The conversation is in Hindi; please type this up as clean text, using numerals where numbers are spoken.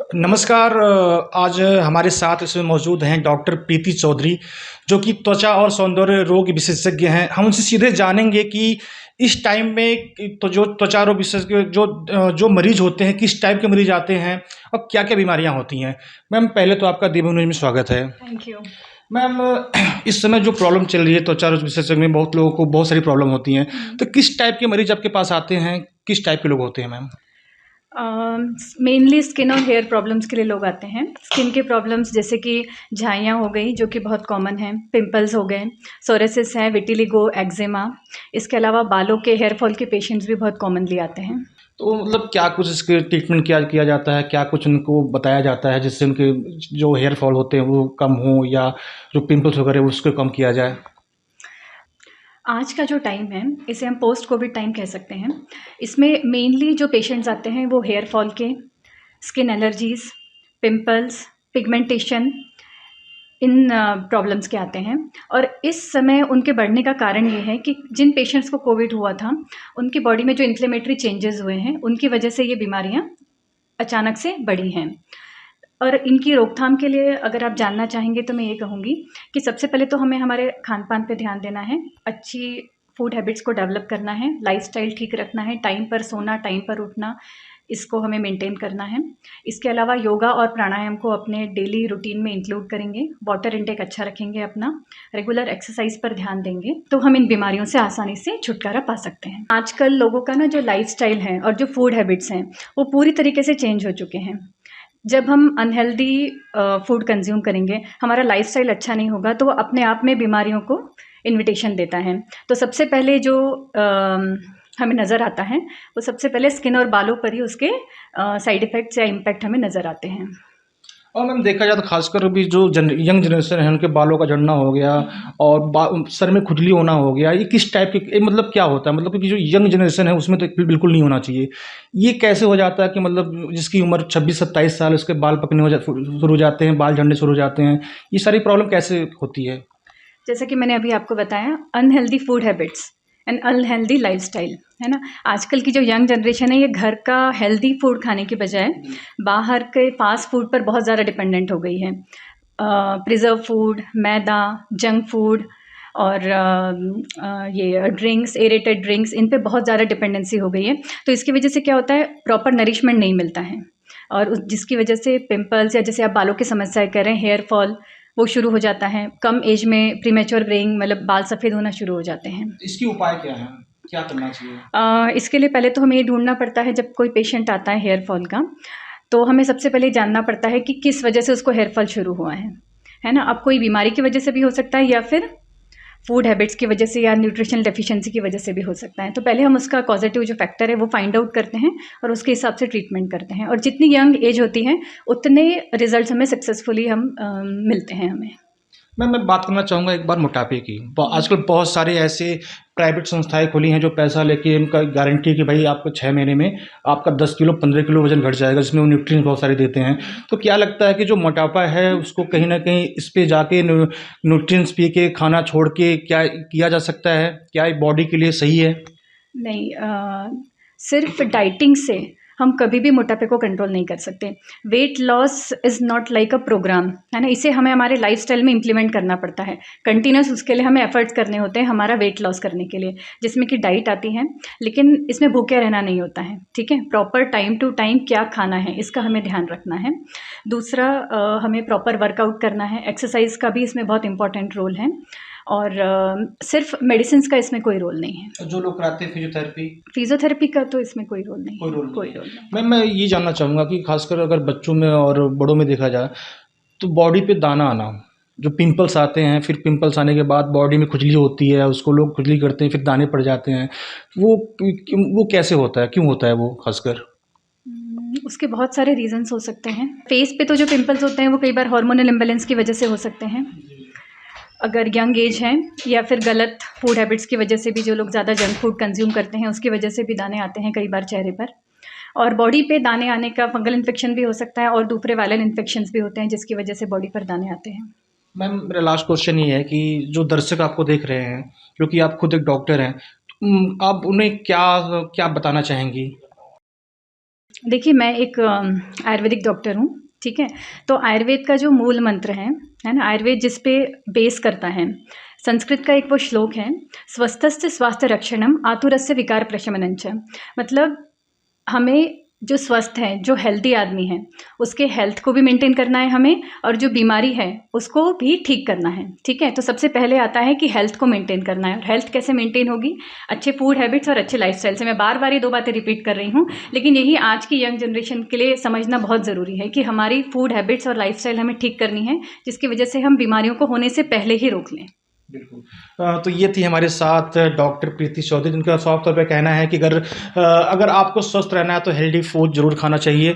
नमस्कार। आज हमारे साथ इसमें मौजूद हैं डॉक्टर प्रीति चौधरी, जो कि त्वचा और सौंदर्य रोग विशेषज्ञ हैं। हम उनसे सीधे जानेंगे कि इस टाइम में तो जो त्वचा रोग विशेषज्ञ जो मरीज होते हैं, किस टाइप के मरीज आते हैं और क्या-क्या बीमारियाँ होती हैं। मैम, पहले तो आपका देवभूमि न्यूज़ में स्वागत है। Thank you. मैम, इस समय जो प्रॉब्लम चल रही है त्वचा रोग विशेषज्ञ में, बहुत लोगों को बहुत सारी प्रॉब्लम होती हैं। तो किस टाइप के मरीज आपके पास आते हैं? किस टाइप के लोग होते हैं मैम? मेनली स्किन और हेयर प्रॉब्लम्स के लिए लोग आते हैं। स्किन के प्रॉब्लम्स जैसे कि झाइयाँ हो गई, जो कि बहुत कॉमन है, पिंपल्स हो गए, सोरियासिस है, विटिलिगो, एक्जिमा। इसके अलावा बालों के हेयर फॉल के पेशेंट्स भी बहुत कॉमनली आते हैं। तो मतलब क्या कुछ इसके ट्रीटमेंट किया किया जाता है? क्या कुछ उनको बताया जाता है जिससे उनके जो हेयर फॉल होते हैं वो कम हो, या जो पिंपल्स वगैरह उसको कम किया जाए? आज का जो टाइम है, इसे हम पोस्ट कोविड टाइम कह सकते हैं। इसमें मेनली जो पेशेंट्स आते हैं वो हेयर फॉल के, स्किन एलर्जीज़, पिंपल्स, पिगमेंटेशन, इन प्रॉब्लम्स के आते हैं। और इस समय उनके बढ़ने का कारण ये है कि जिन पेशेंट्स को कोविड हुआ था, उनकी बॉडी में जो इन्फ्लेमेटरी चेंजेस हुए हैं, उनकी वजह से ये बीमारियाँ अचानक से बढ़ी हैं। और इनकी रोकथाम के लिए अगर आप जानना चाहेंगे तो मैं ये कहूँगी कि सबसे पहले तो हमें हमारे खान-पान पे ध्यान देना है, अच्छी फूड हैबिट्स को डेवलप करना है, लाइफ़स्टाइल ठीक रखना है, टाइम पर सोना, टाइम पर उठना, इसको हमें मेंटेन करना है। इसके अलावा योगा और प्राणायाम को अपने डेली रूटीन में इंक्लूड करेंगे, वाटर इंटेक अच्छा रखेंगे अपना, रेगुलर एक्सरसाइज पर ध्यान देंगे, तो हम इन बीमारियों से आसानी से छुटकारा पा सकते हैं। आजकल लोगों का ना जो लाइफ़स्टाइल है और जो फूड हैबिट्स हैं, वो पूरी तरीके से चेंज हो चुके हैं। जब हम अनहेल्दी फूड कंज्यूम करेंगे, हमारा लाइफ़स्टाइल अच्छा नहीं होगा, तो वो अपने आप में बीमारियों को इन्विटेशन देता है। तो सबसे पहले जो हमें नज़र आता है, वो सबसे पहले स्किन और बालों पर ही उसके साइड इफ़ेक्ट्स या इम्पैक्ट हमें नज़र आते हैं। और मैम, देखा जाए तो खासकर अभी जो यंग जनरेशन है, उनके बालों का झड़ना हो गया और सर में खुजली होना हो गया, ये किस टाइप के मतलब क्या होता है? मतलब कि जो यंग जनरेशन है उसमें तो बिल्कुल नहीं होना चाहिए। ये कैसे हो जाता है कि मतलब जिसकी उम्र 26-27 साल, उसके बाल पकने शुरू हो जाते हैं, बाल झड़ने शुरू हो जाते हैं, ये सारी प्रॉब्लम कैसे होती है? जैसा कि मैंने अभी आपको बताया, unhealthy food habits and unhealthy lifestyle, है ना? आजकल की जो यंग जनरेशन है, ये घर का हेल्दी फूड खाने के बजाय बाहर के फ़ास्ट फूड पर बहुत ज़्यादा डिपेंडेंट हो गई है। प्रिज़र्व फूड, मैदा, जंक फूड और ये ड्रिंक्स, एरेटेड ड्रिंक्स, इन पे बहुत ज़्यादा डिपेंडेंसी हो गई है। तो इसकी वजह से क्या होता है, प्रॉपर नरिशमेंट नहीं मिलता है और जिसकी वजह से पिंपल्स या जैसे आप बालों की समस्या कह रहे हैं, हेयर फॉल, वो शुरू हो जाता है। कम एज में प्रीमेच्योर ग्रेइंग, मतलब बाल सफ़ेद होना शुरू हो जाते हैं। इसकी उपाय क्या है? क्या करना चाहिए? इसके लिए पहले तो हमें ये ढूँढना पड़ता है, जब कोई पेशेंट आता है हेयर फॉल का, तो हमें सबसे पहले जानना पड़ता है कि किस वजह से उसको हेयर फॉल शुरू हुआ है ना? अब कोई बीमारी की वजह से भी हो सकता है या फिर फूड हैबिट्स की वजह से या न्यूट्रिशनल डेफिशिएंसी की वजह से भी हो सकता है। तो पहले हम उसका कॉज़ेटिव जो फैक्टर है वो फाइंड आउट करते हैं और उसके हिसाब से ट्रीटमेंट करते हैं, और जितनी यंग एज होती है उतने रिजल्ट्स हमें सक्सेसफुली मिलते हैं हमें। मैं बात करना चाहूँगा एक बार मोटापे की। आजकल बहुत सारे ऐसे प्राइवेट संस्थाएँ खुली हैं जो पैसा लेके उनका गारंटी है कि भाई आपको 6 महीने में आपका 10 किलो 15 किलो वज़न घट जाएगा, जिसमें वो न्यूट्रिएंट्स बहुत सारे देते हैं। तो क्या लगता है कि जो मोटापा है उसको कहीं न कहीं इस पे जाके न्यूट्रिएंट्स पी के, खाना छोड़ के क्या किया जा सकता है? क्या ये बॉडी के लिए सही है? नहीं, सिर्फ डाइटिंग से हम कभी भी मोटापे को कंट्रोल नहीं कर सकते। Weight loss is not like a program, है ना? इसे हमें हमारे लाइफ़स्टाइल में इम्प्लीमेंट करना पड़ता है। कंटिन्यूअस उसके लिए हमें एफर्ट्स करने होते हैं हमारा वेट लॉस करने के लिए, जिसमें कि डाइट आती है, लेकिन इसमें भूखे रहना नहीं होता है, ठीक है? प्रॉपर टाइम टू टाइम क्या खाना है, इसका हमें ध्यान रखना है। दूसरा, हमें प्रॉपर वर्कआउट करना है, एक्सरसाइज़ का भी इसमें बहुत इम्पोर्टेंट रोल है, और सिर्फ मेडिसिन्स का इसमें कोई रोल नहीं है। जो लोग कराते हैं फिजियोथेरेपी, फिज़ियोथेरेपी का तो इसमें कोई रोल नहीं कोई है, रोल नहीं कोई है। रोल नहीं। मैं ये जानना चाहूँगा कि खासकर अगर बच्चों में और बड़ों में देखा जाए, तो बॉडी पे दाना आना, जो पिंपल्स आते हैं, फिर पिंपल्स आने के बाद बॉडी में खुजली होती है, उसको लोग खुजली करते हैं, फिर दाने पड़ जाते हैं। वो कैसे होता है? क्यों होता है वो खासकर? उसके बहुत सारे रीज़न्स हो सकते हैं। फेस पे तो जो पिंपल्स होते हैं वो कई बार हार्मोनल इम्बैलेंस की वजह से हो सकते हैं, अगर यंग एज है, या फिर गलत फूड हैबिट्स की वजह से भी, जो लोग ज़्यादा जंक फूड कंज्यूम करते हैं उसकी वजह से भी दाने आते हैं कई बार चेहरे पर। और बॉडी पे दाने आने का फंगल इन्फेक्शन भी हो सकता है और दूसरे वायरल इन्फेक्शंस भी होते हैं जिसकी वजह से बॉडी पर दाने आते हैं। मैम, मेरा लास्ट क्वेश्चन ये है कि जो दर्शक आपको देख रहे हैं, क्योंकि आप खुद एक डॉक्टर हैं, आप उन्हें क्या क्या बताना चाहेंगी? देखिए, मैं एक आयुर्वेदिक डॉक्टर हूँ, ठीक है? तो आयुर्वेद का जो मूल मंत्र है ना? आयुर्वेद जिस पे बेस करता है, संस्कृत का एक वो श्लोक है, स्वस्थस्य स्वास्थ्य रक्षणम आतुरस्य विकार प्रशमनं च। मतलब हमें जो स्वस्थ है, जो हेल्दी आदमी है, उसके हेल्थ को भी मेंटेन करना है हमें, और जो बीमारी है, उसको भी ठीक करना है, ठीक है? तो सबसे पहले आता है कि हेल्थ को मेंटेन करना है, और हेल्थ कैसे मेंटेन होगी? अच्छे फूड हैबिट्स और अच्छे लाइफ़स्टाइल से। मैं बार-बार ये 2 बातें रिपीट कर रही हूँ, लेकिन यही आज की यंग जनरेशन के लिए समझना बहुत ज़रूरी है कि हमारी फूड हैबिट्स और लाइफ़स्टाइल हमें ठीक करनी है, जिसकी वजह से हम बीमारियों को होने से पहले ही रोक लें। बिल्कुल। तो ये थी हमारे साथ डॉक्टर प्रीति चौधरी, जिनका साफ तौर पे कहना है कि अगर आपको स्वस्थ रहना है तो हेल्दी फूड ज़रूर खाना चाहिए।